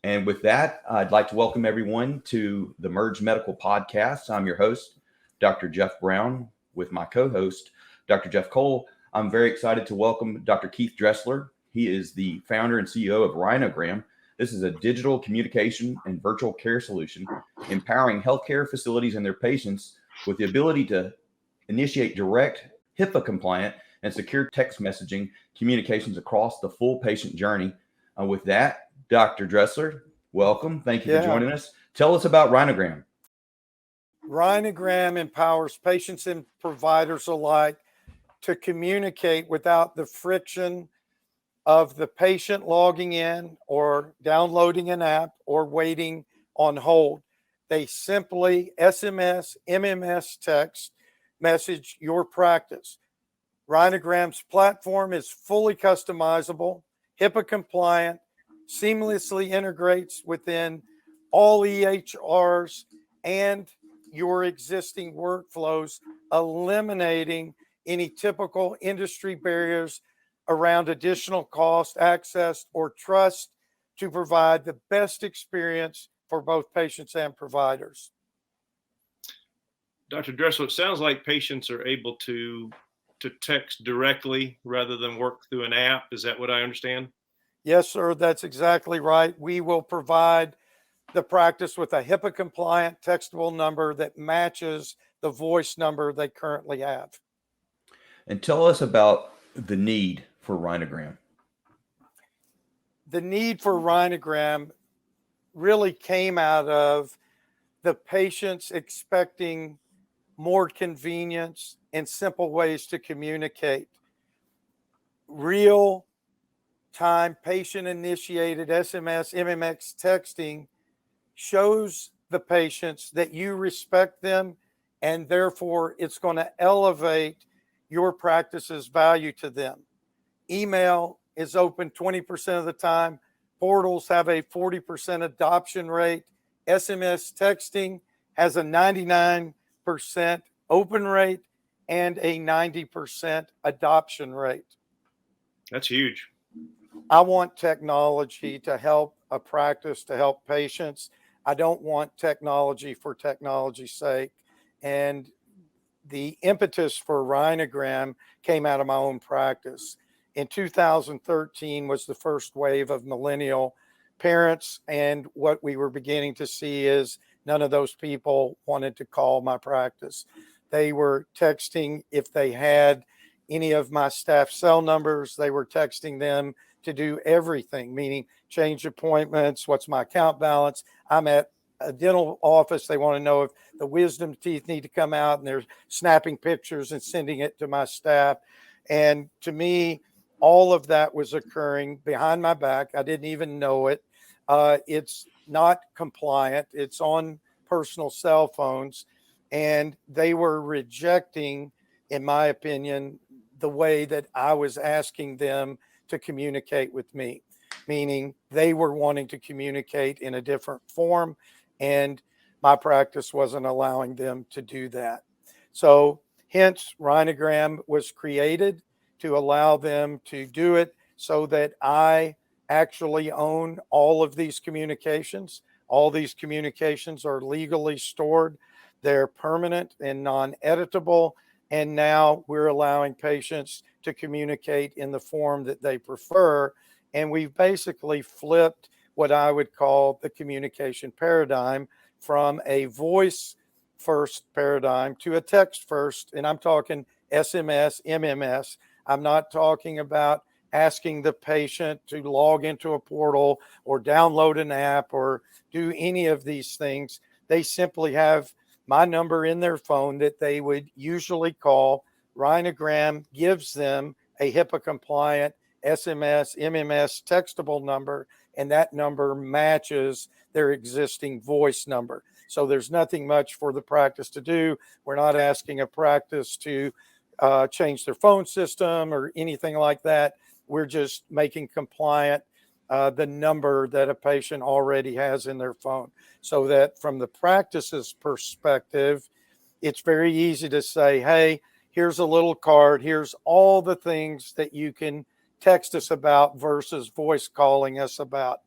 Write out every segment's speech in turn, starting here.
And with that, I'd like to welcome everyone to the Merge Medical Podcast. I'm your host, Dr. Jeff Brown, with my co host, Dr. Jeff Cole. I'm very excited to welcome Dr. Keith Dressler. He is the founder and CEO of Rhinogram. This is a digital communication and virtual care solution empowering healthcare facilities and their patients with the ability to initiate direct, HIPAA-compliant, and secure text messaging communications across the full patient journey. With that, Dr. Dressler, welcome. Thank you for joining us. Tell us about Rhinogram. Rhinogram empowers patients and providers alike to communicate without the friction of the patient logging in or downloading an app or waiting on hold. They simply SMS, MMS text message your practice. Rhinogram's platform is fully customizable, HIPAA compliant, seamlessly integrates within all EHRs and your existing workflows, eliminating any typical industry barriers around additional cost, access, or trust to provide the best experience for both patients and providers. Dr. Dressler, it sounds like patients are able to text directly rather than work through an app. Is that what I understand? Yes, sir. That's exactly right. We will provide the practice with a HIPAA compliant textable number that matches the voice number they currently have. And tell us about the need for Rhinogram. The need for Rhinogram really came out of the patients expecting more convenience and simple ways to communicate. Real time patient initiated SMS, MMX texting shows the patients that you respect them, and therefore it's going to elevate your practice's value to them. Email is open 20% of the time. Portals have a 40% adoption rate. SMS texting has a 99% open rate and a 90% adoption rate. That's huge. I want technology to help a practice, to help patients. I don't want technology for technology's sake. And the impetus for Rhinogram came out of my own practice. In 2013 was the first wave of millennial parents. And what we were beginning to see is none of those people wanted to call my practice. They were texting if they had any of my staff cell numbers. They were texting them to do everything, meaning change appointments, what's my account balance. I'm at a dental office. They want to know if the wisdom teeth need to come out, and they're snapping pictures and sending it to my staff. And to me, all of that was occurring behind my back. I didn't even know it. It's not compliant. It's on personal cell phones. And they were rejecting, in my opinion, the way that I was asking them to communicate with me, meaning they were wanting to communicate in a different form, and my practice wasn't allowing them to do that. So hence Rhinogram was created to allow them to do it so that I actually own all of these communications. All these communications are legally stored. They're permanent and non-editable. And now we're allowing patients to communicate in the form that they prefer. And we've basically flipped what I would call the communication paradigm from a voice first paradigm to a text first. And I'm talking SMS, MMS. I'm not talking about asking the patient to log into a portal or download an app or do any of these things. They simply have my number in their phone that they would usually call. Rhinogram gives them a HIPAA compliant SMS, MMS textable number, and that number matches their existing voice number. So there's nothing much for the practice to do. We're not asking a practice to change their phone system or anything like that. We're just making compliant the number that a patient already has in their phone, so that from the practice's perspective, it's very easy to say, hey, here's a little card. Here's all the things that you can text us about versus voice calling us about.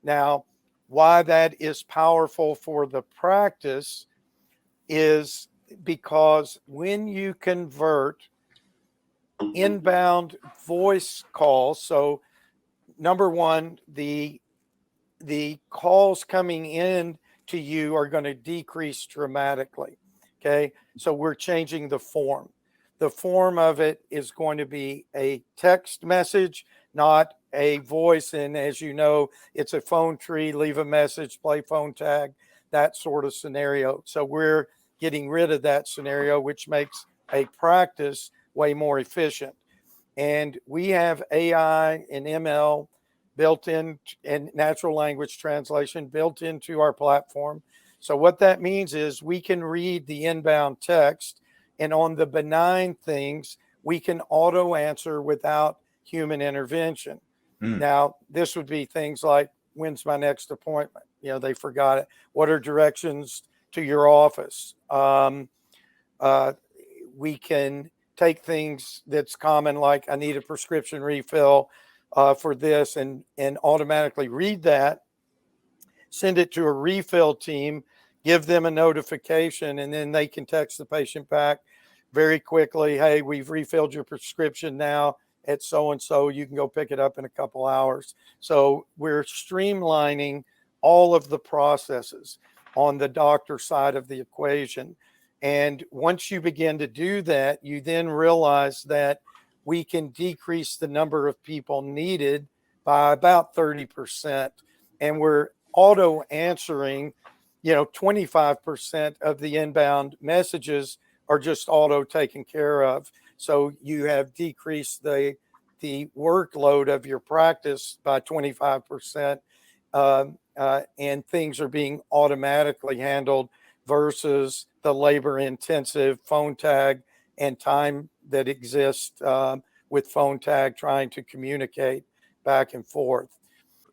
Now, why that is powerful for the practice is because when you convert inbound voice calls, so number one, the calls coming in to you are going to decrease dramatically. Okay. So we're changing the form. The form of it is going to be a text message, not a voice. And as you know, it's a phone tree, leave a message, play phone tag, that sort of scenario. So we're getting rid of that scenario, which makes a practice way more efficient. And we have AI and ML built in, and natural language translation built into our platform. So what that means is we can read the inbound text, and on the benign things, we can auto answer without human intervention. Now, this would be things like, when's my next appointment? They forgot it. What are directions to your office? We can take things that's common, like I need a prescription refill for this, and automatically read that, send it to a refill team, give them a notification, and then they can text the patient back very quickly. Hey, we've refilled your prescription now at so-and-so. You can go pick it up in a couple hours. So we're streamlining all of the processes on the doctor side of the equation. And once you begin to do that, you then realize that we can decrease the number of people needed by about 30%. And we're auto answering, 25% of the inbound messages are just auto taken care of. So you have decreased the workload of your practice by 25%, and things are being automatically handled versus the labor intensive phone tag and time that exists with phone tag trying to communicate back and forth.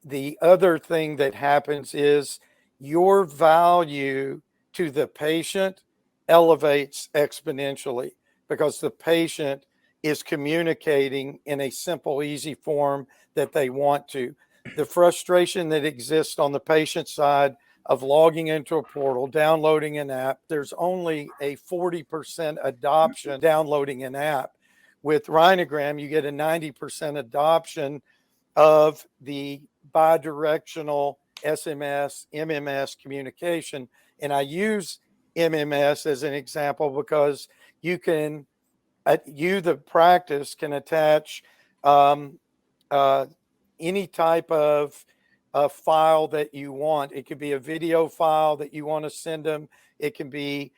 The other thing that happens is your value to the patient elevates exponentially because the patient is communicating in a simple, easy form that they want to. The frustration that exists on the patient side of logging into a portal, downloading an app, there's only a 40% adoption downloading an app. With Rhinogram, you get a 90% adoption of the bidirectional SMS, MMS communication. And I use MMS as an example because you can, the practice can attach any type of a file that you want. It could be a video file that you want to send them. It can be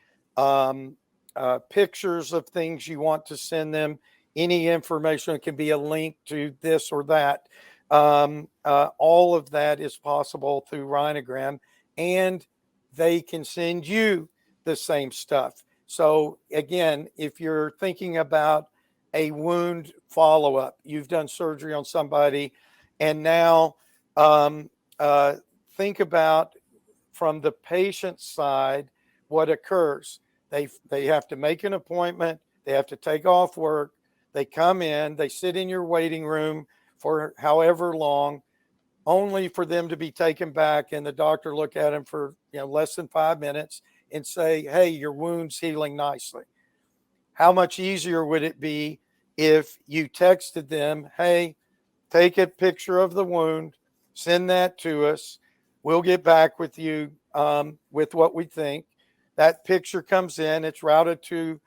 pictures of things you want to send them. Any information. It can be a link to this or that. All of that is possible through Rhinogram, and they can send you the same stuff. So again, if you're thinking about a wound follow-up, you've done surgery on somebody, and now think about from the patient side what occurs. They have to make an appointment. They have to take off work. They come in. They sit in your waiting room for however long, only for them to be taken back and the doctor look at them for less than 5 minutes and say, "Hey, your wound's healing nicely." How much easier would it be if you texted them, "Hey, take a picture of the wound, send that to us. We'll get back with you with what we think." That picture comes in, it's routed to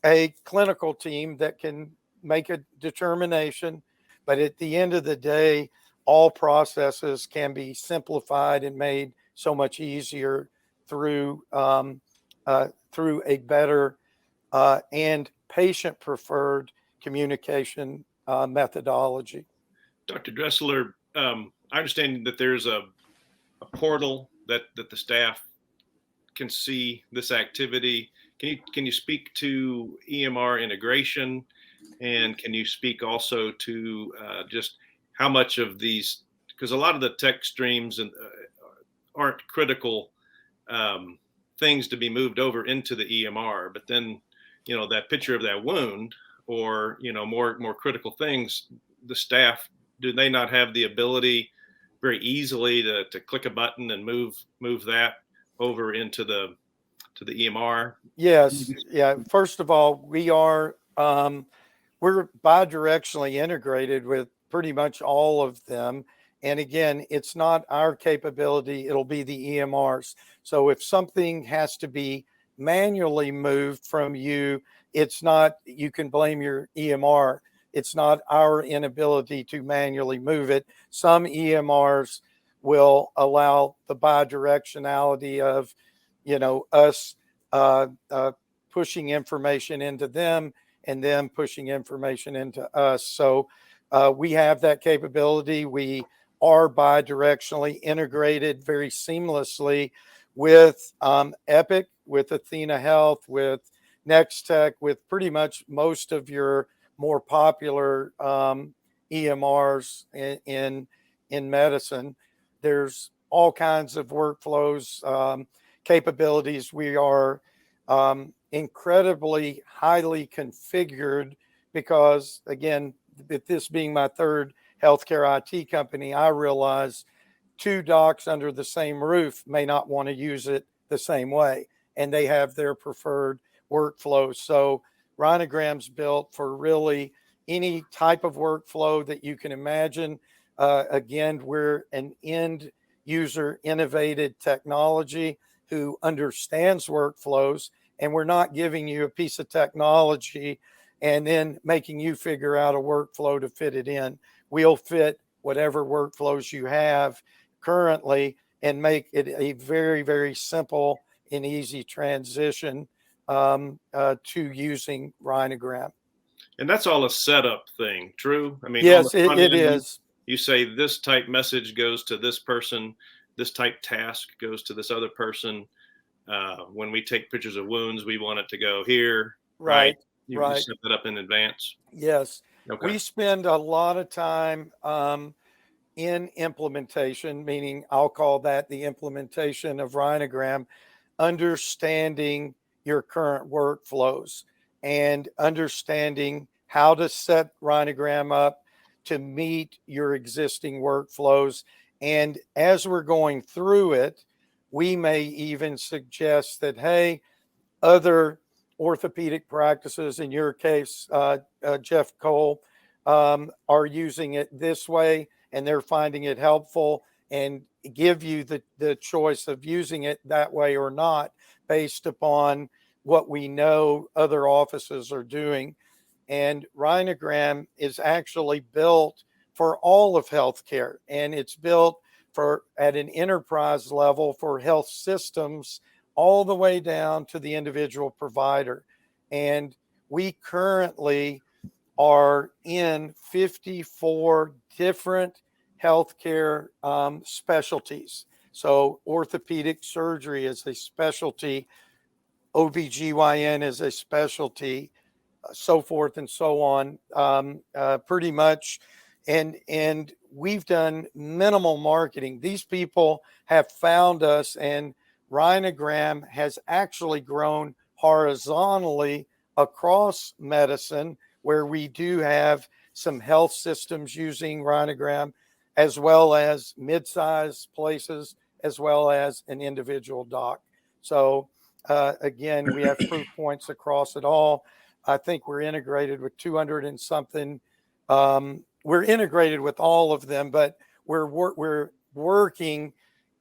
a clinical team that can make a determination. But at the end of the day, all processes can be simplified and made so much easier through a better and patient-preferred communication methodology. Dr. Dressler, I understand that there's a portal that the staff can see this activity. Can you speak to EMR integration, and can you speak also to just how much of these, because a lot of the text streams aren't critical things to be moved over into the EMR, but then that picture of that wound or more critical things, the staff, do they not have the ability very easily to click a button and move that over into the EMR? Yes. Yeah. First of all, we're bidirectionally integrated with pretty much all of them. And again, it's not our capability, it'll be the EMRs. So if something has to be manually moved from you, it's not, you can blame your EMR. It's not our inability to manually move it. Some EMRs will allow the bidirectionality of, us pushing information into them and them pushing information into us. So we have that capability. We are bidirectionally integrated very seamlessly with Epic, with Athena Health, with Nextech, with pretty much most of your more popular EMRs in medicine. There's all kinds of workflows, capabilities. We are incredibly highly configured because, again, with this being my third healthcare IT company, I realize two docs under the same roof may not want to use it the same way, and they have their preferred workflow. So Rhinogram's built for really any type of workflow that you can imagine. Again, we're an end user innovated technology who understands workflows, and we're not giving you a piece of technology and then making you figure out a workflow to fit it in. We'll fit whatever workflows you have currently and make it a very, very simple and easy transition to using Rhinogram. And that's all a setup thing, true? I mean, yes, it is. You say this type message goes to this person, this type task goes to this other person. When we take pictures of wounds, we want it to go here. Right. You Right. set that up in advance. Yes. Okay. We spend a lot of time in implementation, meaning I'll call that the implementation of Rhinogram, understanding your current workflows and understanding how to set Rhinogram up to meet your existing workflows. And as we're going through it, we may even suggest that, hey, other orthopedic practices, in your case, Jeff Cole, are using it this way and they're finding it helpful, and give you the choice of using it that way or not based upon what we know other offices are doing. And Rhinogram is actually built for all of healthcare, and it's built for at an enterprise level for health systems all the way down to the individual provider. And we currently are in 54 different healthcare specialties. So orthopedic surgery is a specialty, OBGYN is a specialty, so forth and so on, pretty much. And we've done minimal marketing. These people have found us, and Rhinogram has actually grown horizontally across medicine, where we do have some health systems using Rhinogram, as well as mid-sized places, as well as an individual doc. So again, we have proof points across it all. I think we're integrated with 200 and something. We're integrated with all of them, but we're working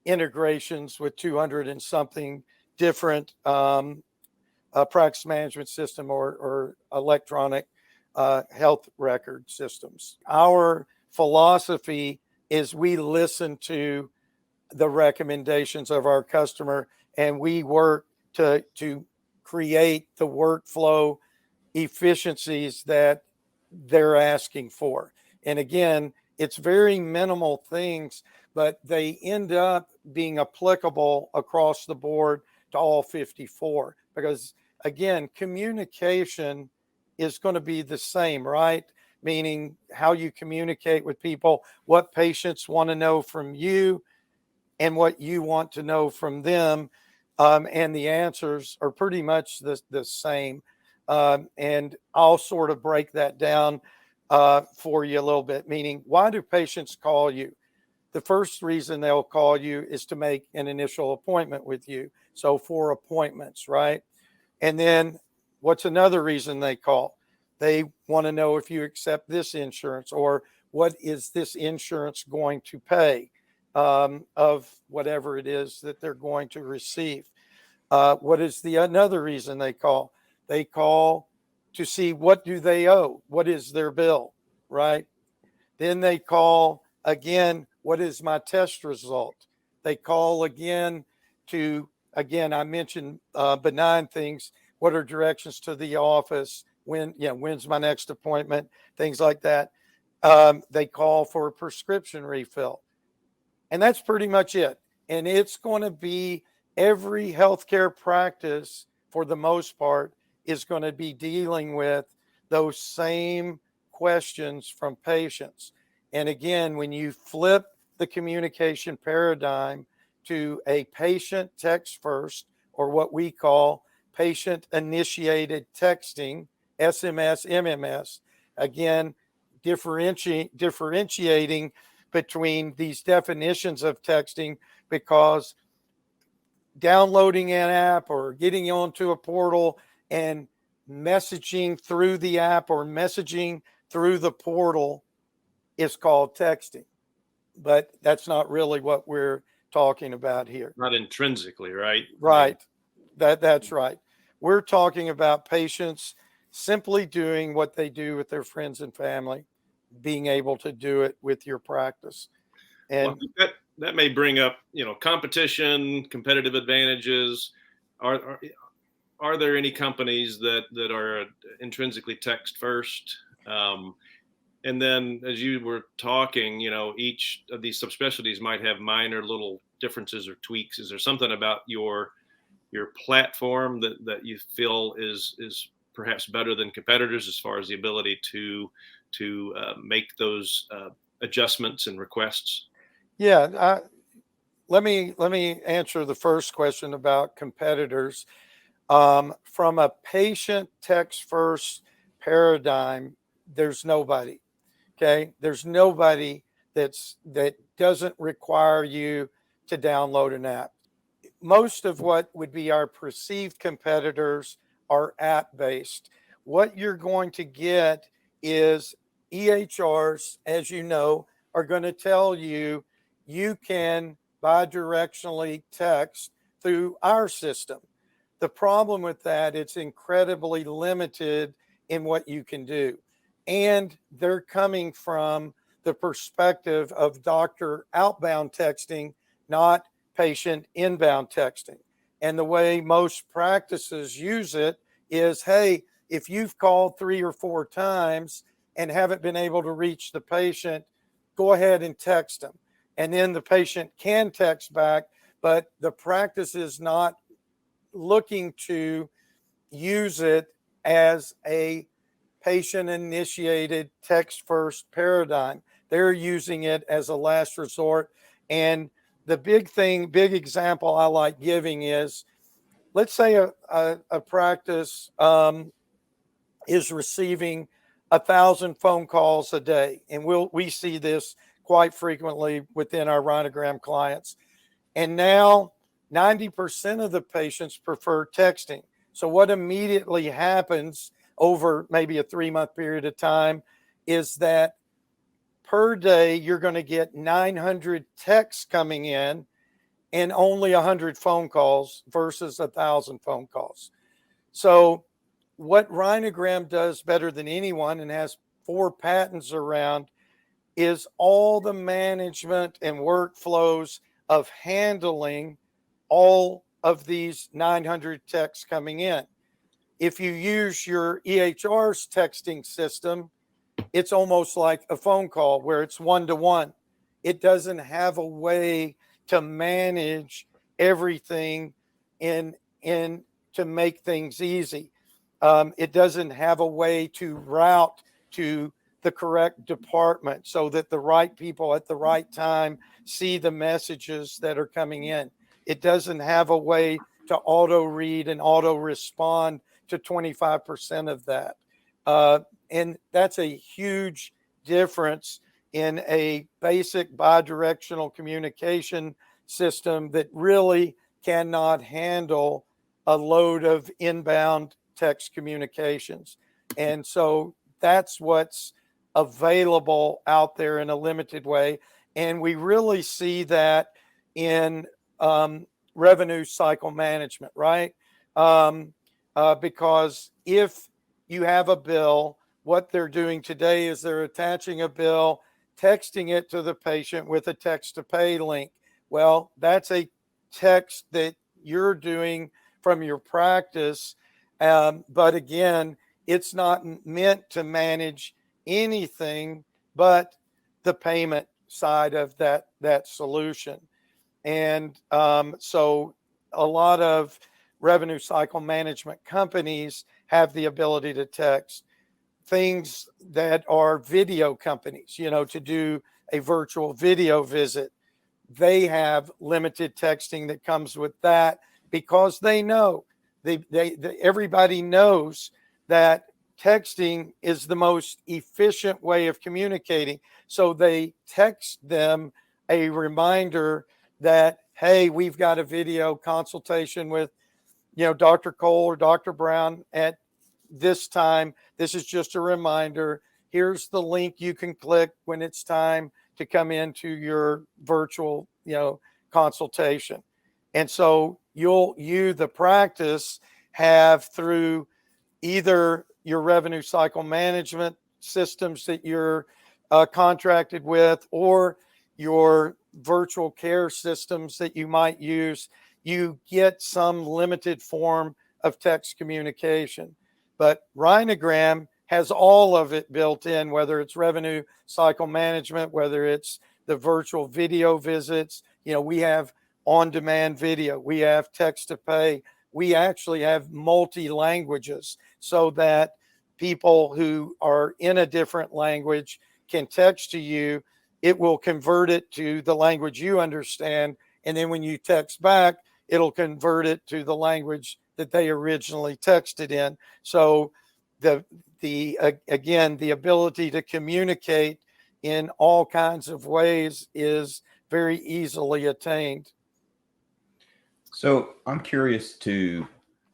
integrations with 200 and something different practice management system or electronic health record systems. Our philosophy is we listen to the recommendations of our customer, and we work to create the workflow efficiencies that they're asking for. And again, it's very minimal things, but they end up being applicable across the board to all 54, because again, communication is going to be the same, right? Meaning how you communicate with people, what patients want to know from you and what you want to know from them. And the answers are pretty much the same. And I'll sort of break that down for you a little bit, meaning why do patients call you? the first reason they'll call you is to make an initial appointment with you. So for appointments, right? And then what's another reason they call? They want to know if you accept this insurance, or what is this insurance going to pay of whatever it is that they're going to receive. What is another reason they call? They call to see what do they owe? What is their bill, right? Then they call again, what is my test result? They call again I mentioned benign things. What are directions to the office? When's my next appointment? Things like that. They call for a prescription refill. And that's pretty much it. And it's going to be every healthcare practice, for the most part, is going to be dealing with those same questions from patients. And again, when you flip the communication paradigm to a patient text first, or what we call patient initiated texting, SMS, MMS, again, differentiating between these definitions of texting, because downloading an app or getting onto a portal and messaging through the app or messaging through the portal is called texting. But that's not really what we're talking about here. Not intrinsically, right? Right. That's right. We're talking about patients simply doing what they do with their friends and family, being able to do it with your practice. And that may bring up, competition, competitive advantages. Are there any companies that are intrinsically text first? And then, as you were talking, each of these subspecialties might have minor little differences or tweaks. Is there something about your platform that you feel is perhaps better than competitors as far as the ability to make those adjustments and requests? Yeah, let me answer the first question about competitors. From a patient text first paradigm, there's nobody. Okay, there's nobody that doesn't require you to download an app. Most of what would be our perceived competitors are app based. What you're going to get is EHRs, as you know, are going to tell you you can bidirectionally text through our system. The problem with that, it's incredibly limited in what you can do. And they're coming from the perspective of doctor outbound texting, not patient inbound texting. And the way most practices use it is, hey, if you've called 3 or 4 times and haven't been able to reach the patient, go ahead and text them. And then the patient can text back, but the practice is not looking to use it as a patient-initiated text-first paradigm. They're using it as a last resort. And the big example I like giving is, let's say a practice is receiving 1,000 phone calls a day. And we see this quite frequently within our Rhinogram clients. And now 90% of the patients prefer texting. So what immediately happens over maybe a 3-month period of time is that per day, you're going to get 900 texts coming in and only 100 phone calls versus 1,000 phone calls. So what Rhinogram does better than anyone, and has 4 patents around, is all the management and workflows of handling all of these 900 texts coming in. If you use your EHR's texting system, it's almost like a phone call where it's one-to-one. It doesn't have a way to manage everything and to make things easy. It doesn't have a way to route to the correct department so that the right people at the right time see the messages that are coming in. It doesn't have a way to auto read and auto respond to 25% of that. And that's a huge difference in a basic bidirectional communication system that really cannot handle a load of inbound text communications. And so that's what's available out there in a limited way. And we really see that in revenue cycle management, right? Because if you have a bill, what they're doing today is they're attaching a bill, texting it to the patient with a text to pay link. Well, that's a text that you're doing from your practice. But again, it's not meant to manage anything but the payment side of that solution. And so a lot of revenue cycle management companies have the ability to text. Things that are video companies, to do a virtual video visit, they have limited texting that comes with that, because they know everybody knows that texting is the most efficient way of communicating. So they text them a reminder that, hey, we've got a video consultation with, Dr. Cole or Dr. Brown at this time. This is just a reminder. Here's the link you can click when it's time to come into your virtual, consultation. And so you, the practice, have through either your revenue cycle management systems that you're contracted with, or your virtual care systems that you might use, you get some limited form of text communication. But Rhinogram has all of it built in, whether it's revenue cycle management, whether it's the virtual video visits. We have on-demand video, we have text to pay, we actually have multi-languages, so that people who are in a different language can text to you. It will convert it to the language you understand. And then when you text back, it'll convert it to the language that they originally texted in. So again, the ability to communicate in all kinds of ways is very easily attained. So I'm curious to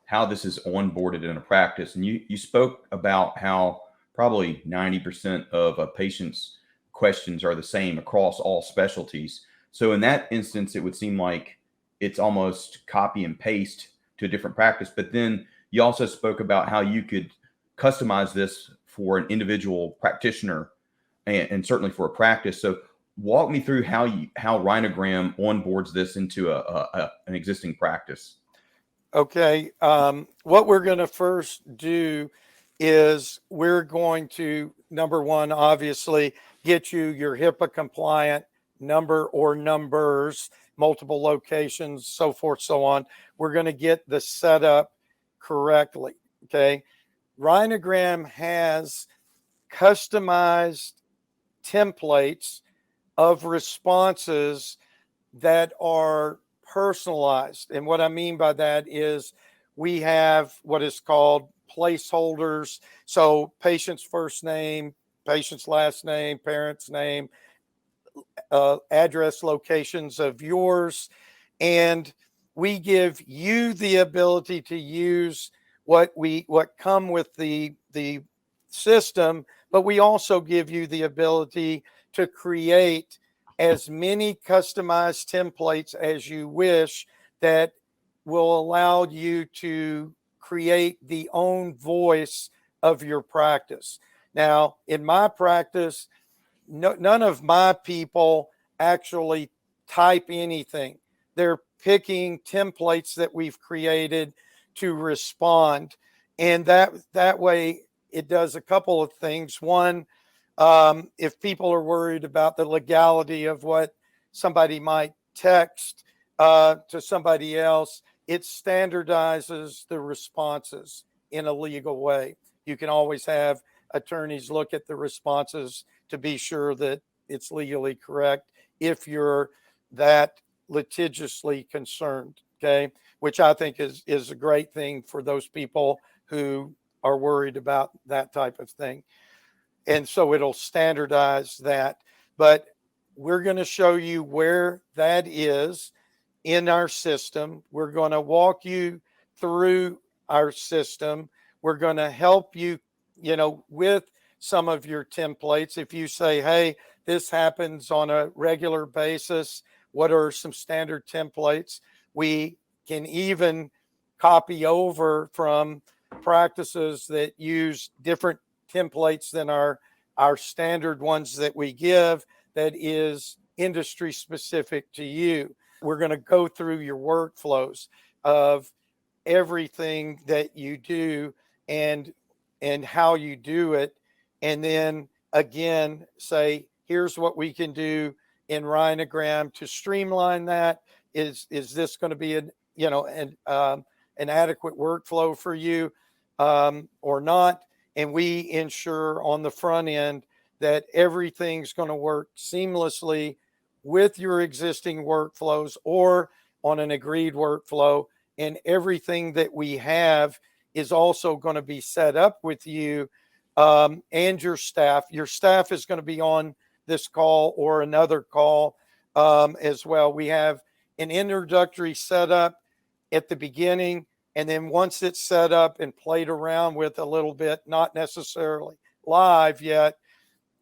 how this is onboarded in a practice. And you spoke about how probably 90% of a patient's questions are the same across all specialties. So in that instance, it would seem like it's almost copy and paste to a different practice. But then you also spoke about how you could customize this for an individual practitioner and certainly for a practice. So walk me through how Rhinogram onboards this into an existing practice. Okay. What we're going to first do is we're going to, number one, obviously get you your HIPAA compliant number or numbers, multiple locations, so forth, so on. We're going to get the setup correctly. Okay. Rhinogram has customized templates of responses that are personalized. And what I mean by that is we have what is called placeholders. So patient's first name, patient's last name, parent's name, address, locations of yours. And we give you the ability to use what come with the system, but we also give you the ability to create as many customized templates as you wish that will allow you to create the own voice of your practice. Now, in my practice, none of my people actually type anything. They're picking templates that we've created to respond. And that way it does a couple of things. One, if people are worried about the legality of what somebody might text to somebody else, it standardizes the responses in a legal way. You can always have attorneys look at the responses to be sure that it's legally correct if you're that litigiously concerned, okay? Which I think is a great thing for those people who are worried about that type of thing. And so it'll standardize that. but we're going to show you where that is in our system. We're going to walk you through our system. We're going to help you, with some of your templates. If you say, hey, this happens on a regular basis, what are some standard templates? We can even copy over from practices that use different templates than our standard ones that we give, that is industry specific to you. We're going to go through your workflows of everything that you do and how you do it. And then again, say, here's what we can do in Rhinogram to streamline that. Is this going to be an adequate workflow for you or not? And we ensure on the front end that everything's going to work seamlessly with your existing workflows or on an agreed workflow. And everything that we have is also going to be set up with you and your staff. Your staff is going to be on this call or another call as well. We have an introductory setup at the beginning, and then once it's set up and played around with a little bit, not necessarily live yet,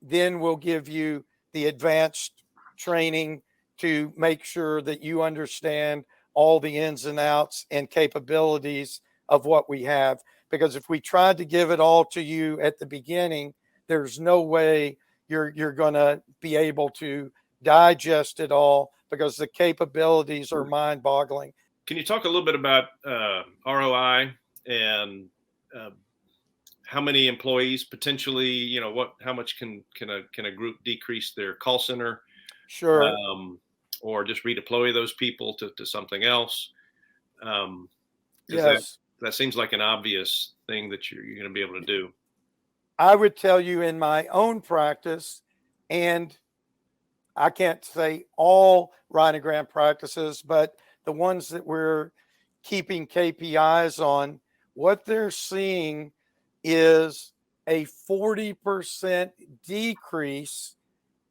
then we'll give you the advanced training to make sure that you understand all the ins and outs and capabilities of what we have. Because if we tried to give it all to you at the beginning, there's no way you're going to be able to digest it all, because the capabilities are mind-boggling. Can you talk a little bit about ROI and how many employees potentially, how much can a group decrease their call center? Sure. Or just redeploy those people to something else? Yes. That seems like an obvious thing that you're going to be able to do. I would tell you in my own practice, and I can't say all Rhinogram practices, but the ones that we're keeping KPIs on, what they're seeing is a 40% decrease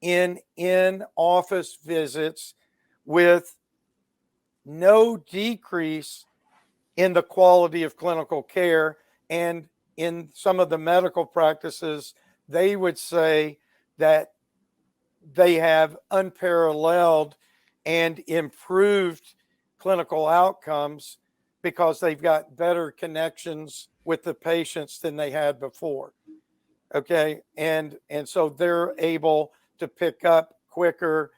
in in-office visits with no decrease in the quality of clinical care. And in some of the medical practices, they would say that they have unparalleled and improved clinical outcomes because they've got better connections with the patients than they had before. Okay. And so they're able to pick up quicker,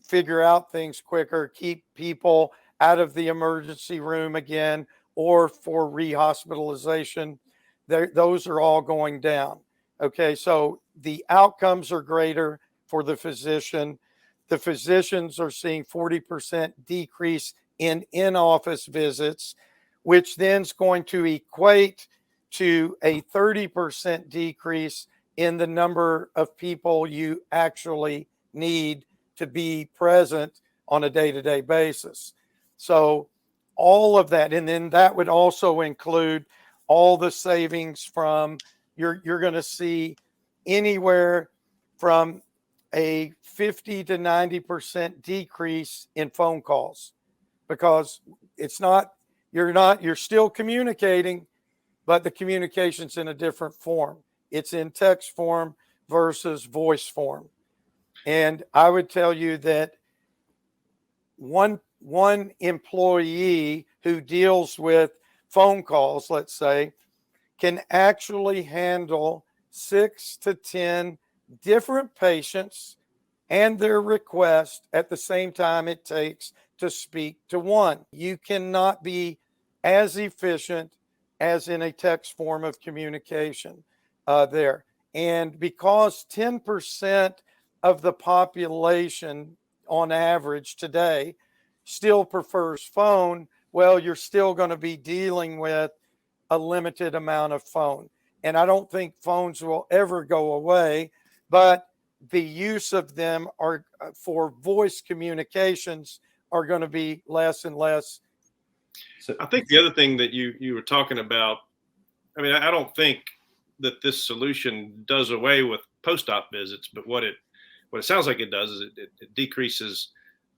figure out things quicker, keep people out of the emergency room again, or for rehospitalization. Those are all going down. Okay. So the outcomes are greater for the physician. The physicians are seeing 40% decrease in in-office visits, which then is going to equate to a 30% decrease in the number of people you actually need to be present on a day-to-day basis. So all of that, and then that would also include all the savings from, you're going to see anywhere from a 50 to 90% decrease in phone calls, because you're still communicating, but the communication's in a different form. It's in text form versus voice form. And I would tell you that one employee who deals with phone calls, let's say, can actually handle 6 to 10 different patients and their request at the same time it takes to speak to one. You cannot be as efficient as in a text form of communication there. And because 10% of the population on average today still prefers phone, well, you're still going to be dealing with a limited amount of phone. And I don't think phones will ever go away, but the use of them are for voice communications are going to be less and less. So I think the other thing that you were talking about, I mean, I don't think that this solution does away with post-op visits, but what what it sounds like it does is it decreases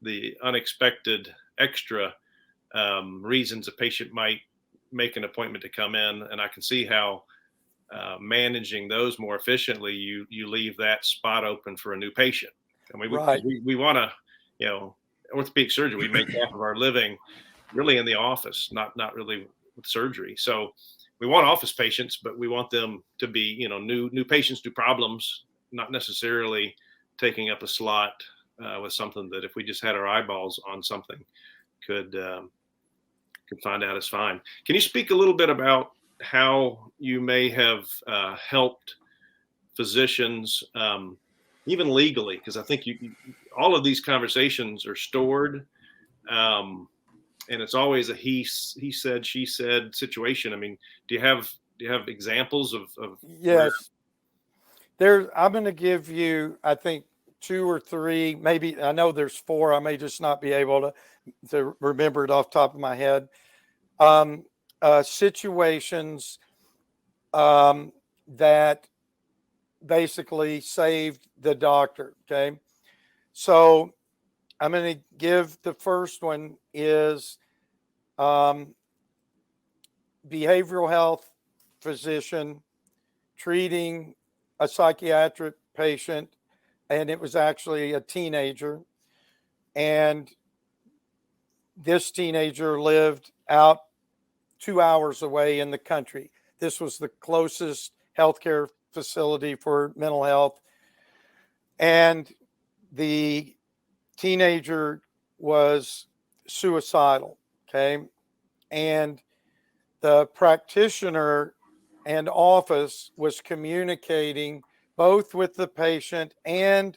the unexpected extra reasons a patient might make an appointment to come in. And I can see how managing those more efficiently, you leave that spot open for a new patient. And we want to, you know, orthopedic surgery, we make half of our living really in the office, not really with surgery. So we want office patients, but we want them to be, you know, new patients, new problems, not necessarily taking up a slot with something that if we just had our eyeballs on something could find out is fine. Can you speak a little bit about how you may have helped physicians, even legally? Because I think all of these conversations are stored, and it's always a he said, she said situation. I mean, do you have examples of Yes. I'm going to give you, I think, 2 or 3, maybe. I know there's 4. I may just not be able to remember it off the top of my head. Situations that basically saved the doctor. Okay. So I'm going to give the first one is behavioral health physician treating a psychiatric patient, and it was actually a teenager. And this teenager lived out 2 hours away in the country. This was the closest healthcare facility for mental health. And the teenager was suicidal. Okay. And the practitioner and office was communicating both with the patient and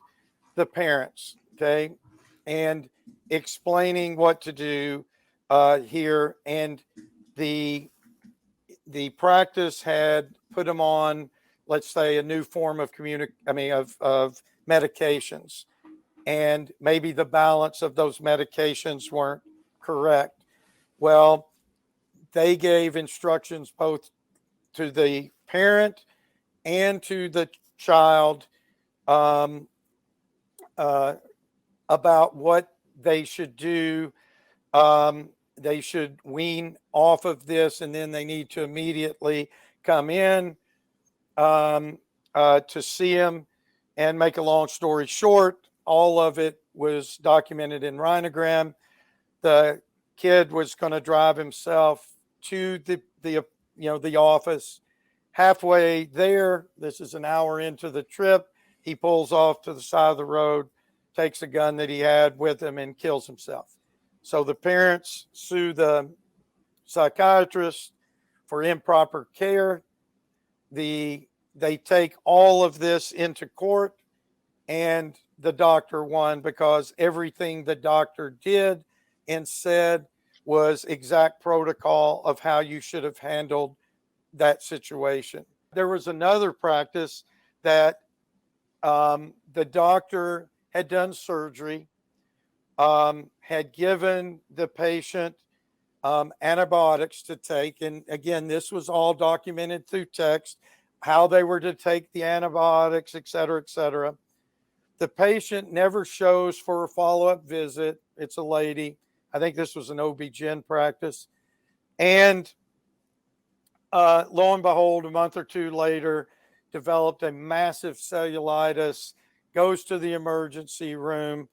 the parents. Okay. And explaining what to do here. And the practice had put them on, let's say, a new form of of medications, and maybe the balance of those medications weren't correct. Well, they gave instructions both to the parent and to the child about what they should do. They should wean off of this, and then they need to immediately come in to see him. And make a long story short, all of it was documented in Rhinogram. The kid was going to drive himself to the office. Halfway there, this is an hour into the trip, he pulls off to the side of the road, takes a gun that he had with him, and kills himself. So the parents sue the psychiatrist for improper care. They take all of this into court, and the doctor won because everything the doctor did and said was exact protocol of how you should have handled that situation. There was another practice that the doctor had done surgery, had given the patient antibiotics to take. And again, this was all documented through text, how they were to take the antibiotics, et cetera, et cetera. The patient never shows for a follow-up visit. It's a lady. I think this was an OB-GYN practice. And lo and behold, a month or 2 later, developed a massive cellulitis, goes to the emergency room,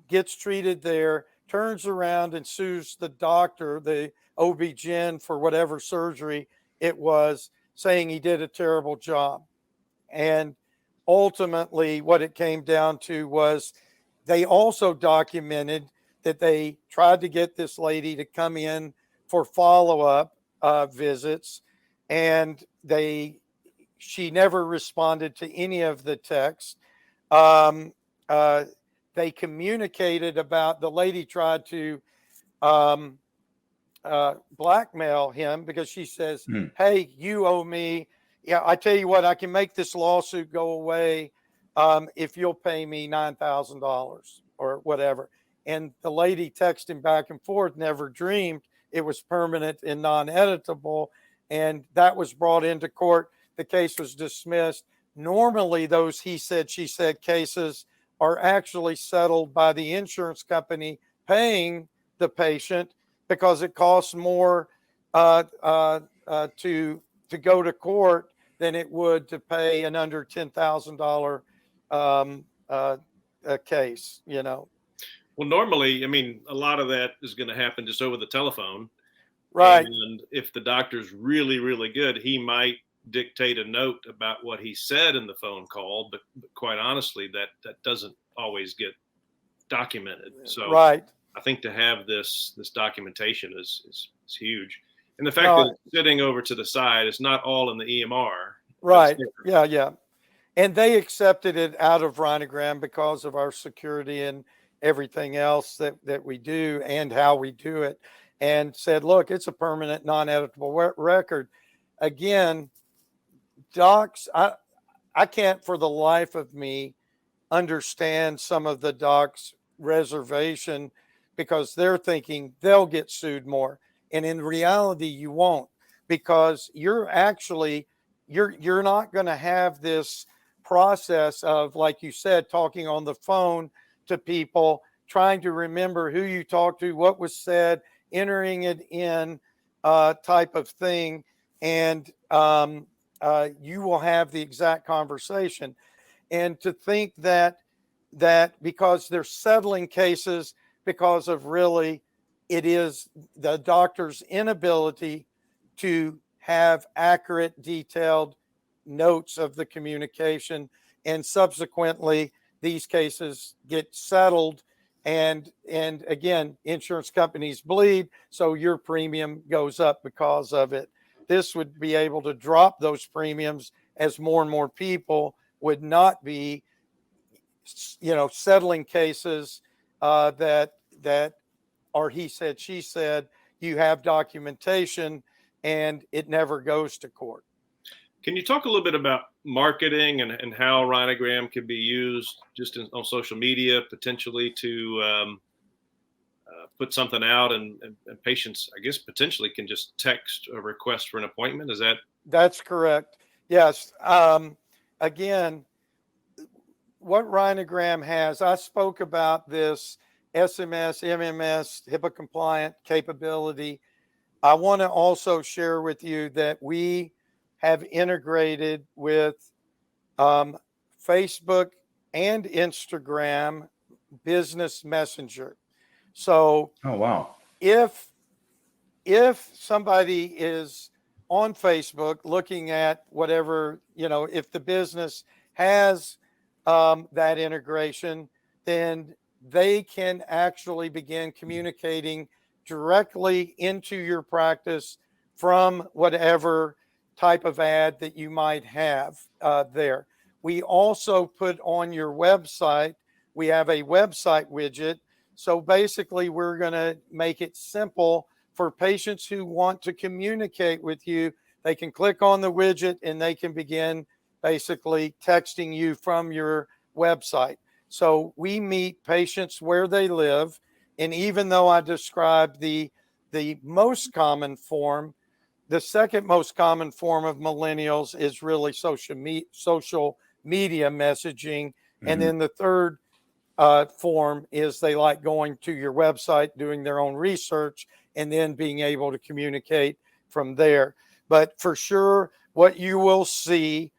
gets treated there, turns around and sues the doctor, the OB-GYN, for whatever surgery it was, saying he did a terrible job. And ultimately, what it came down to was they also documented that they tried to get this lady to come in for follow-up visits, and she never responded to any of the texts. They communicated about, the lady tried to blackmail him because she says, hey, you owe me. Yeah, I tell you what, I can make this lawsuit go away if you'll pay me $9,000 or whatever. And the lady texting back and forth never dreamed it was permanent and non-editable. And that was brought into court. The case was dismissed. Normally, those he said, she said cases are actually settled by the insurance company paying the patient because it costs more to go to court than it would to pay an under $10,000 a case, you know. Well, normally, I mean, a lot of that is going to happen just over the telephone. Right. And if the doctor's really, really good, he might dictate a note about what he said in the phone call. But quite honestly, that doesn't always get documented. So Right. I think to have this documentation is huge. And the fact No, that it's sitting over to the side, it's not all in the EMR. right. Yeah, yeah. And they accepted it out of Rhinogram because of our security and everything else that we do and how we do it, and said, look, it's a permanent non-editable record. Again, docs, I can't for the life of me understand some of the docs' reservation because they're thinking they'll get sued more. And in reality, you won't, because you're actually, you're not going to have this process of, like you said, talking on the phone to people, trying to remember who you talked to, what was said, entering it in type of thing. And you will have the exact conversation. And to think that because they're settling cases because of really, it is the doctor's inability to have accurate, detailed notes of the communication, and subsequently these cases get settled, and again, insurance companies bleed, so your premium goes up because of it. This would be able to drop those premiums as more and more people would not be, you know, settling cases that are he said, she said. You have documentation and it never goes to court. Can you talk a little bit about marketing and how Rhinogram can be used just on social media, potentially to put something out, and patients, I guess, potentially can just text a request for an appointment? Is that? That's correct. Yes. Again, what Rhinogram has, I spoke about this SMS, MMS HIPPA-compliant capability. I want to also share with you that we have integrated with Facebook and Instagram Business Messenger. So, Oh, wow. if somebody is on Facebook looking at whatever, you know, if the business has that integration, then they can actually begin communicating directly into your practice from whatever type of ad that you might have there. We also put on your website, we have a website widget. So basically, we're going to make it simple for patients who want to communicate with you. They can click on the widget and they can begin basically texting you from your website. So we meet patients where they live. And even though I described the most common form, the second most common form of millennials is really social media messaging. Mm-hmm. And then the third form is they like going to your website, doing their own research, and then being able to communicate from there. But for sure, what you will see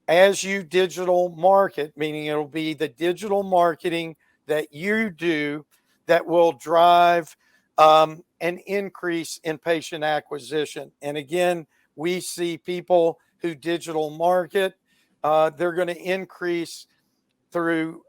as you digital market, meaning it'll be the digital marketing that you do that will drive an increase in patient acquisition. And again, we see people who digital market, they're going to increase through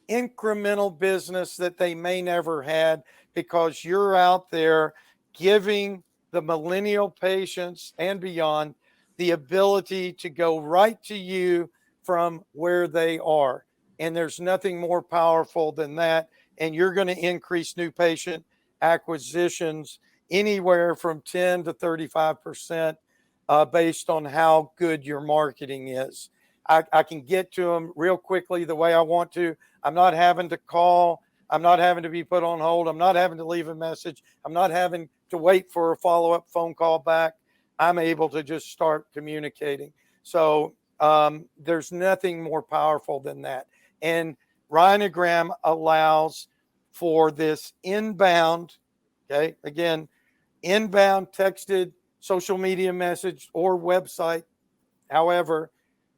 incremental business that they may never had, because you're out there giving the millennial patients and beyond the ability to go right to you from where they are. And there's nothing more powerful than that. And you're going to increase new patient acquisitions anywhere from 10 to 35% based on how good your marketing is. I can get to them real quickly the way I want to. I'm not having to call. I'm not having to be put on hold. I'm not having to leave a message. I'm not having to wait for a follow-up phone call back. I'm able to just start communicating. So there's nothing more powerful than that. And Rhinogram allows for this inbound, okay, again, inbound texted social media message or website, however,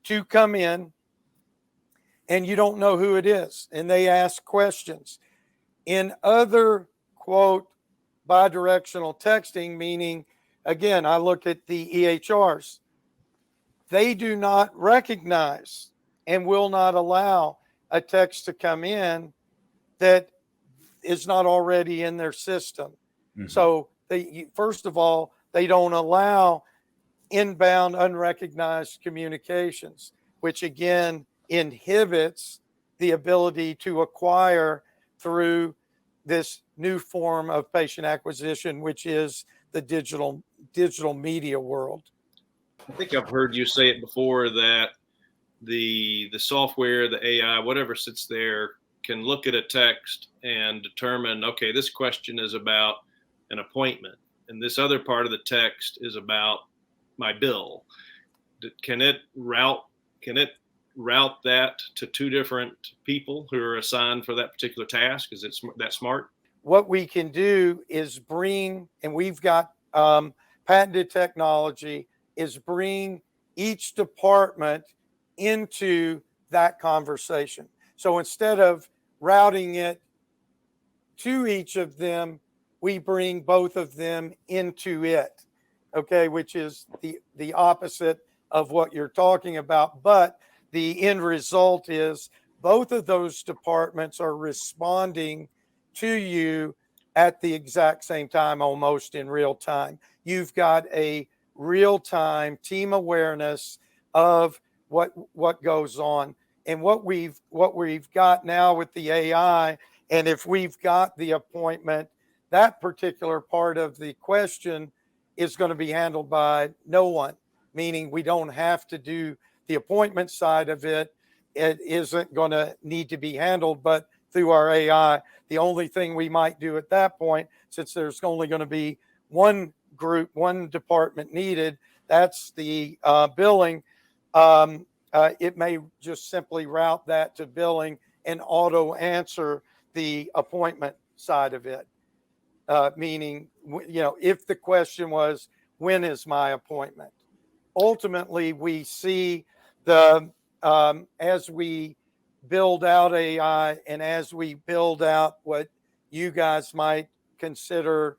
to come in, and you don't know who it is, and they ask questions. In other, quote, bidirectional texting, meaning, again, I look at the EHRs, they do not recognize and will not allow a text to come in that is not already in their system. Mm-hmm. So first of all, they don't allow inbound unrecognized communications, which again inhibits the ability to acquire through this new form of patient acquisition, which is the digital media world. I think I've heard you say it before that the software, the AI, whatever sits there, can look at a text and determine, okay, this question is about an appointment, and this other part of the text is about my bill. Can it route that to two different people who are assigned for that particular task? Is it that smart? What we can do is bring, and we've got patented technology, is bring each department into that conversation. So instead of routing it to each of them, we bring both of them into it, okay, which is the opposite of what you're talking about. But the end result is both of those departments are responding to you at the exact same time, almost in real time. You've got a real-time team awareness of what goes on. And what we've got now with the AI, and if we've got the appointment, that particular part of the question is going to be handled by no one, meaning we don't have to do the appointment side of it. It isn't going to need to be handled, but through our AI. The only thing we might do at that point, since there's only going to be one group, one department needed, that's the billing. It may just simply route that to billing and auto answer the appointment side of it. Meaning, if the question was, when is my appointment? Ultimately, we see as we build out AI and as we build out what you guys might consider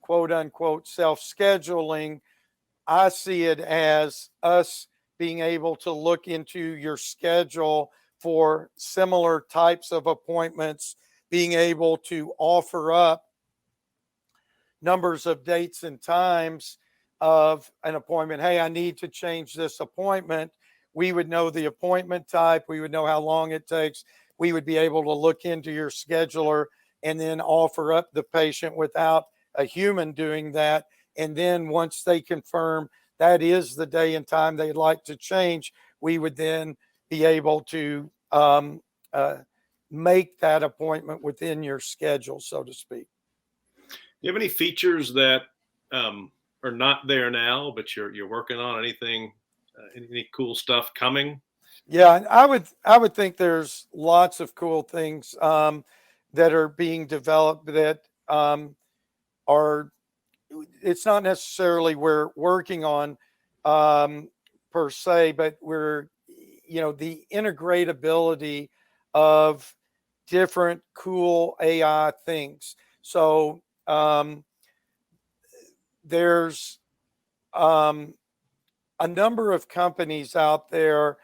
quote unquote self-scheduling, I see it as us being able to look into your schedule for similar types of appointments, being able to offer up numbers of dates and times of an appointment. Hey, I need to change this appointment. We would know the appointment type. We would know how long it takes. We would be able to look into your scheduler and then offer up the patient without a human doing that. And then once they confirm that is the day and time they'd like to change, we would then be able to make that appointment within your schedule, so to speak. Do you have any features that are not there now, but you're working on? Anything, any cool stuff coming? Yeah, I would think there's lots of cool things that are being developed that are. It's not necessarily we're working on per se, but we're, the integratability of different cool AI things. So there's a number of companies out there,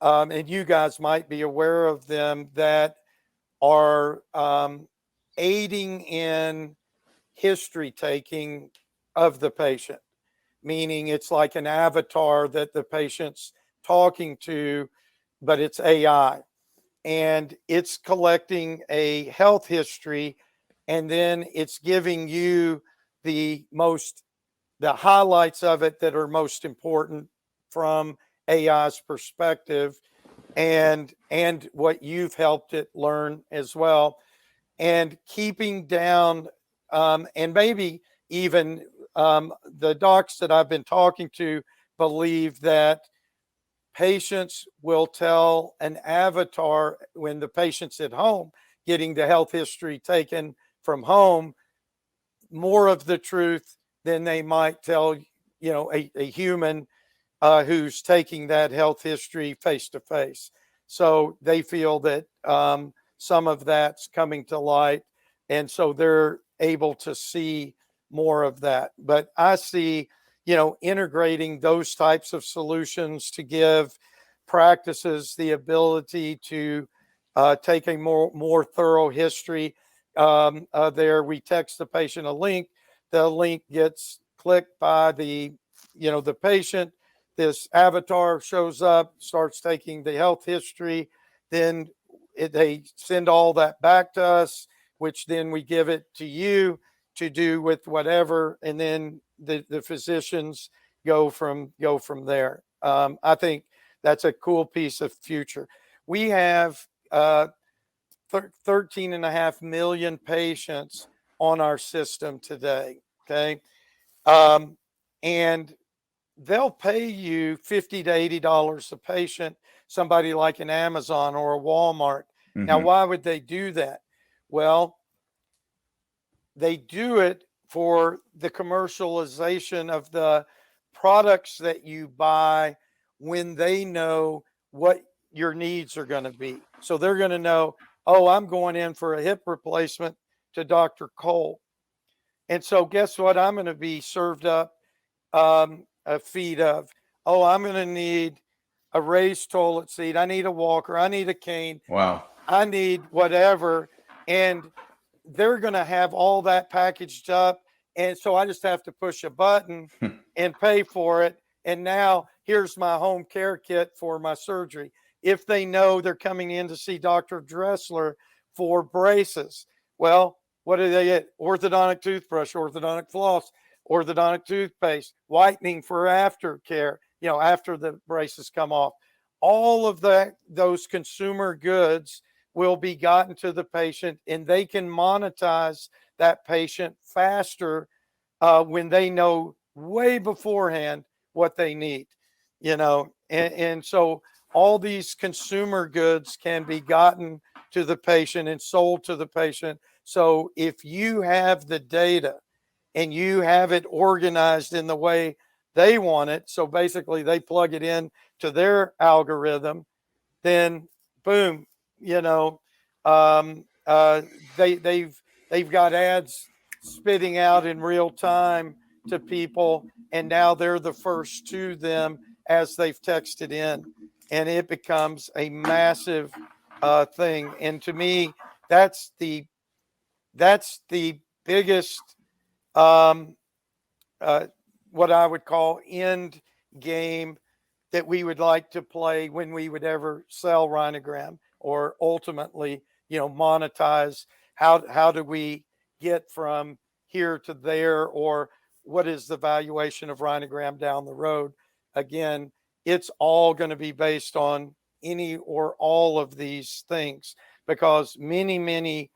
and you guys might be aware of them, that are aiding in history taking of the patient, meaning it's like an avatar that the patient's talking to, but it's AI, and it's collecting a health history, and then it's giving you the highlights of it that are most important from AI's perspective, and what you've helped it learn as well, and keeping down and maybe even the docs that I've been talking to believe that patients will tell an avatar when the patient's at home getting the health history taken from home more of the truth than they might tell, a human who's taking that health history face to face. So they feel that some of that's coming to light. And so they're able to see more of that. But I see, integrating those types of solutions to give practices the ability to take a more thorough history. There, we text the patient a link. The link gets clicked by the patient. This avatar shows up, starts taking the health history. Then they send all that back to us, which then we give it to you to do with whatever, and then the physicians go from there. I think that's a cool piece of future. We have 13.5 million patients on our system today. Okay. And they'll pay you $50 to $80 a patient, somebody like an Amazon or a Walmart. Mm-hmm. Now, why would they do that? Well, they do it for the commercialization of the products that you buy when they know what your needs are going to be. So they're going to know, oh, I'm going in for a hip replacement to Dr. Cole. And so guess what? I'm going to be served up a feed of, oh, I'm going to need a raised toilet seat. I need a walker. I need a cane. Wow. I need whatever. And they're going to have all that packaged up. And so I just have to push a button and pay for it. And now here's my home care kit for my surgery. If they know they're coming in to see Dr. Dressler for braces, well, what do they get? Orthodontic toothbrush, orthodontic floss, orthodontic toothpaste, whitening for aftercare, after the braces come off. All of those consumer goods will be gotten to the patient, and they can monetize that patient faster when they know way beforehand what they need, and so all these consumer goods can be gotten to the patient and sold to the patient. So if you have the data and you have it organized in the way they want it, so basically they plug it in to their algorithm, then boom, they've got ads spitting out in real time to people, and now they're the first to them as they've texted in, and it becomes a massive thing. And to me, that's the biggest what I would call end game that we would like to play when we would ever sell Rhinogram, or ultimately, monetize. How do we get from here to there, or what is the valuation of Rhinogram down the road? Again, it's all going to be based on any or all of these things, because many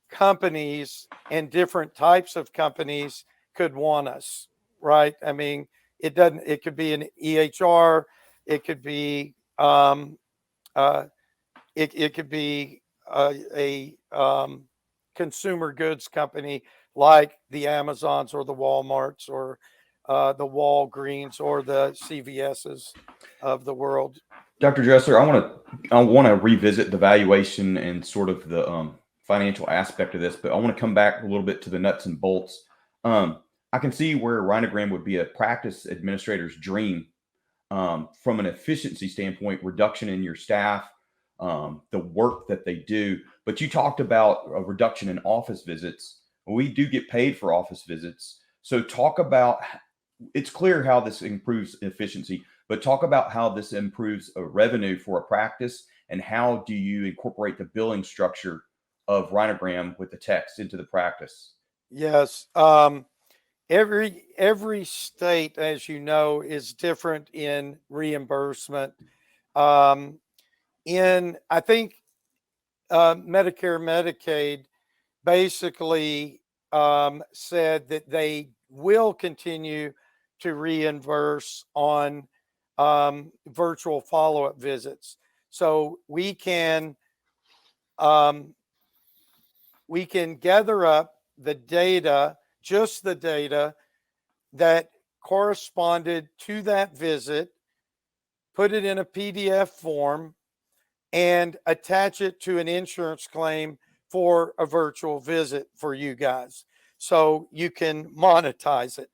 companies and different types of companies could want us, right? I mean, it could be an EHR, it could be it could be a consumer goods company like the Amazons or the Walmarts or the Walgreens or the CVSs of the world. Dr. Dressler, I want to revisit the valuation and sort of the financial aspect of this, but I want to come back a little bit to the nuts and bolts. I can see where Rhinogram would be a practice administrator's dream from an efficiency standpoint, reduction in your staff, the work that they do. But you talked about a reduction in office visits. We do get paid for office visits. So talk about, it's clear how this improves efficiency, but talk about how this improves a revenue for a practice, and how do you incorporate the billing structure of Rhinogram with the text into the practice? Yes. Every state, as you know, is different in reimbursement. I think Medicare, Medicaid basically said that they will continue to reimburse on virtual follow-up visits. So we can gather up the data, just the data that corresponded to that visit, put it in a PDF form, and attach it to an insurance claim for a virtual visit for you guys, so you can monetize it.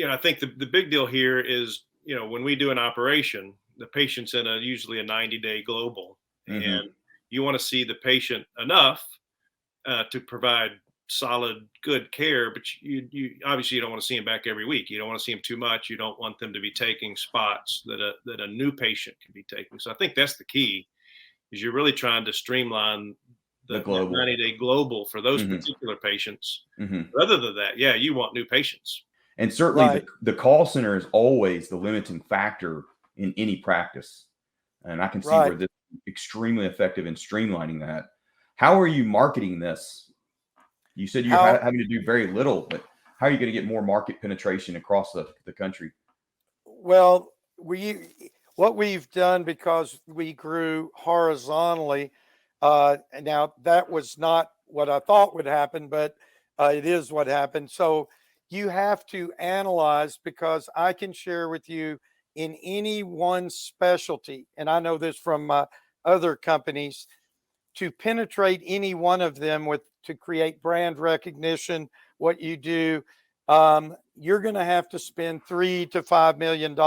I think the big deal here is, when we do an operation, the patient's in usually a 90-day global, and you want to see the patient enough to provide solid, good care, but you obviously you don't want to see them back every week. You don't want to see them too much. You don't want them to be taking spots that a new patient can be taking. So I think that's the key, is you're really trying to streamline the 90-day global for those particular patients. Other than that, you want new patients. And certainly the call center is always the limiting factor in any practice. And I can see where this is extremely effective in streamlining that. How are you marketing this? You said you're having to do very little, but how are you going to get more market penetration across the country? Well, what we've done, because we grew horizontally, now that was not what I thought would happen, but it is what happened. So you have to analyze, because I can share with you in any one specialty, and I know this from other companies, to penetrate any one of them to create brand recognition, what you do, you're going to have to spend $3 to $5 million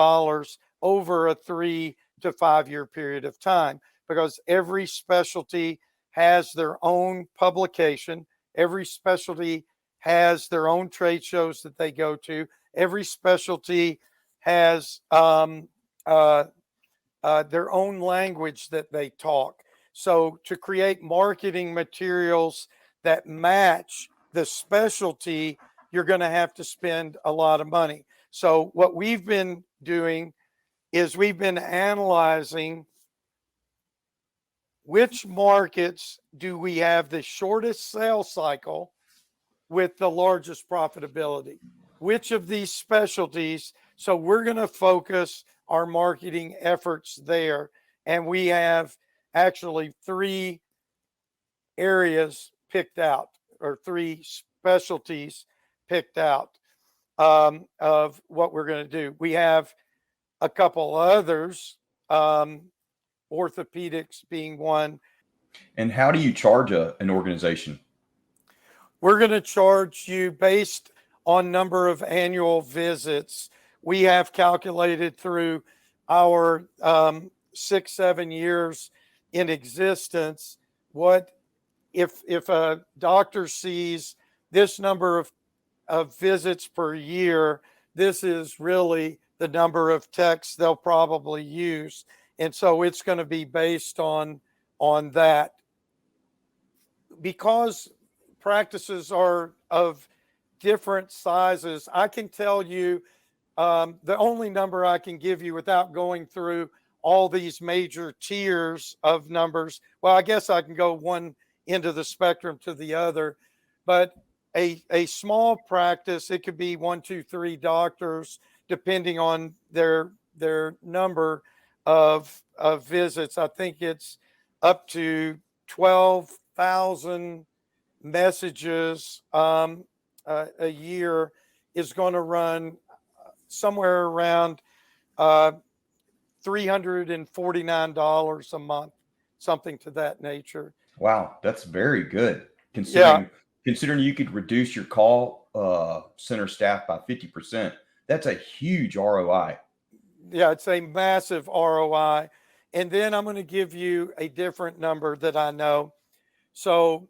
over a 3 to 5 year period of time, because every specialty has their own publication. Every specialty has their own trade shows that they go to. Every specialty has their own language that they talk. So to create marketing materials that match the specialty, you're going to have to spend a lot of money. So what we've been doing is we've been analyzing which markets do we have the shortest sales cycle with the largest profitability, which of these specialties. So we're going to focus our marketing efforts there. And we have actually 3 areas picked out, or 3 specialties picked out of what we're going to do. We have a couple others, orthopedics being one. And how do you charge an organization? We're going to charge you based on number of annual visits. We have calculated through our 6-7 years in existence, what if a doctor sees this number of visits per year, this is really the number of texts they'll probably use. And so it's going to be based on that. Because practices are of different sizes, I can tell you the only number I can give you without going through all these major tiers of numbers. Well, I guess I can go one end of the spectrum to the other, but a small practice, it could be 1, 2, 3 doctors, depending on their number of visits. I think it's up to 12,000 messages a year is going to run somewhere around $349 a month, something to that nature. Wow, that's very good. Considering you could reduce your call center staff by 50%, that's a huge ROI. Yeah, it's a massive ROI. And then I'm going to give you a different number that I know. So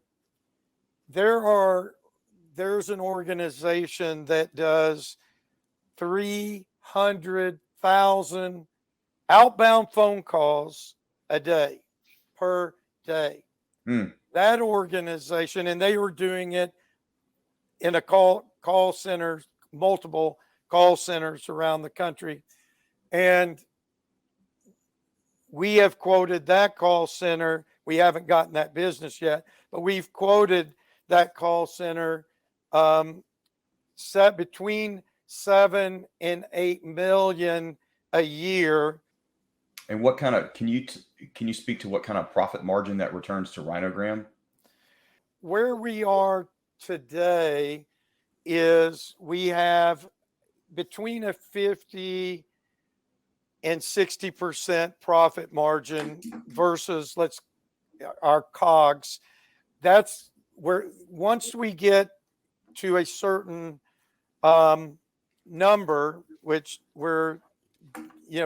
there's an organization that does 300,000 outbound phone calls a day, per day. That organization, and they were doing it in a call center, multiple call centers around the country. And we have quoted that call center. We haven't gotten that business yet, but we've quoted that call center set between $7 and $8 million a year. And what kind of, can you speak to what kind of profit margin that returns to Rhinogram? Where we are today is we have between a 50 and 60% profit margin versus our COGS. That's where once we get to a certain number, which we're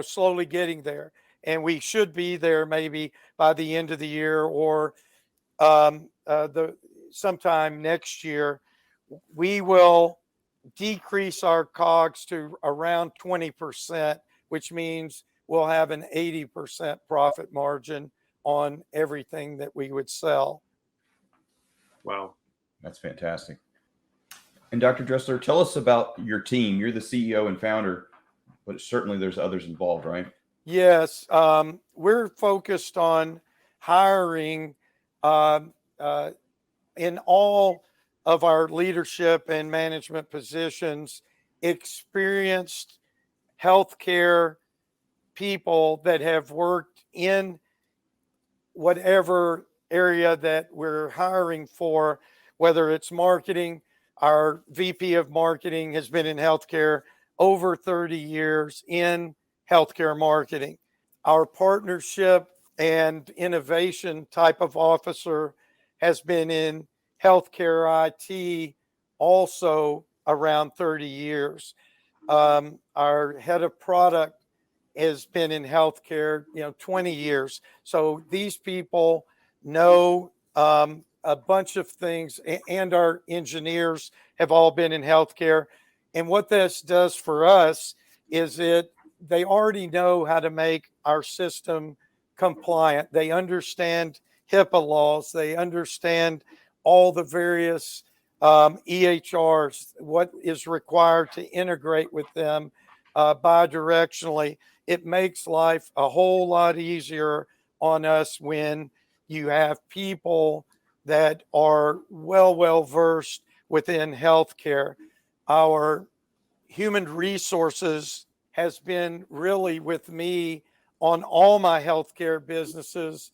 slowly getting there, and we should be there maybe by the end of the year or the sometime next year, we will decrease our COGS to around 20%, which means we'll have an 80% profit margin on everything that we would sell. Wow. That's fantastic. And Dr. Dressler, tell us about your team. You're the CEO and founder, but certainly there's others involved, right? Yes. We're focused on hiring in all of our leadership and management positions, experienced healthcare people that have worked in whatever area that we're hiring for, whether it's marketing. Our VP of marketing has been in healthcare over 30 years in healthcare marketing. Our partnership and innovation type of officer has been in healthcare IT also around 30 years. Our head of product has been in healthcare, 20 years. So these people know a bunch of things, and our engineers have all been in healthcare. And what this does for us is they already know how to make our system compliant. They understand HIPAA laws. They understand all the various EHRs, what is required to integrate with them bidirectionally. It makes life a whole lot easier on us when you have people that are well versed within healthcare. Our human resources has been really with me on all my healthcare businesses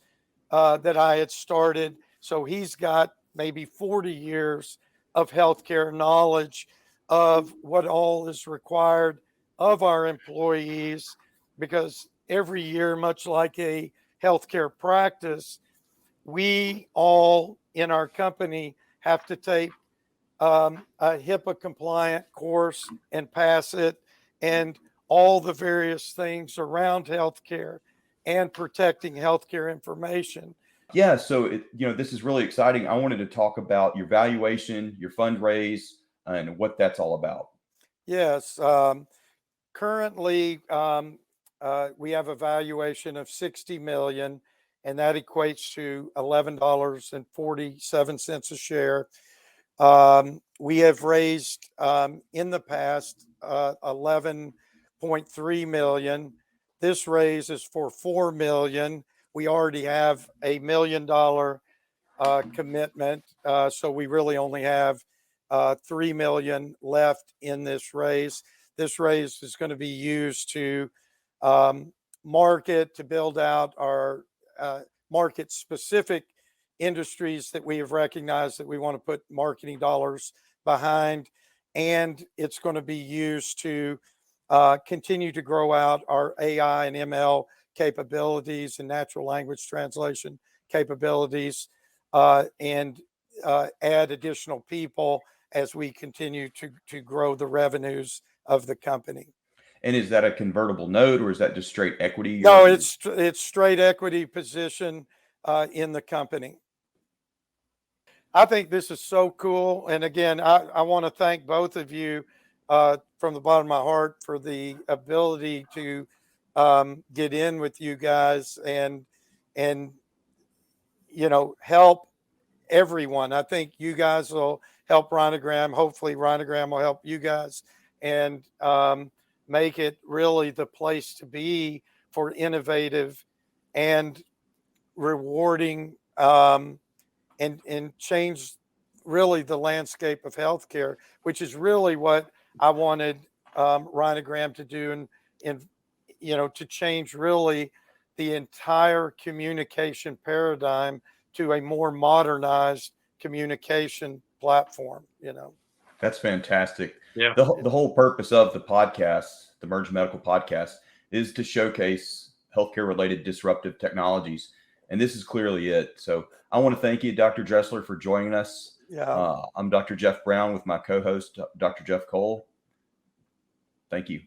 that I had started. So he's got maybe 40 years of healthcare knowledge of what all is required of our employees, because every year, much like a healthcare practice, we all in our company have to take a HIPAA-compliant course and pass it, and all the various things around healthcare and protecting healthcare information. Yeah, so this is really exciting. I wanted to talk about your valuation, your fundraise, and what that's all about. Yes, currently we have a valuation of $60 million, and that equates to $11.47 a share. We have raised in the past $11.3 million. This raise is for $4 million. We already have a $1 million commitment, so we really only have $3 million left in this raise. This raise is going to be used to market, to build out our market-specific industries that we have recognized that we want to put marketing dollars behind, and it's going to be used to continue to grow out our AI and ML capabilities and natural language translation capabilities, and add additional people as we continue to grow the revenues of the company. And is that a convertible note, or is that just straight equity? No, it's straight equity position in the company. I think this is so cool. And again, I want to thank both of you from the bottom of my heart for the ability to get in with you guys and help everyone. I think you guys will help Rhinogram. Hopefully Rhinogram will help you guys and make it really the place to be for innovative and rewarding and change really the landscape of healthcare, which is really what I wanted Rhinogram to do to change really the entire communication paradigm to a more modernized communication platform. That's fantastic. Yeah. The whole purpose of the podcast, the Merge Medical podcast, is to showcase healthcare related disruptive technologies. And this is clearly it. So I want to thank you, Dr. Dressler, for joining us. Yeah. I'm Dr. Jeff Brown with my co-host, Dr. Jeff Cole. Thank you.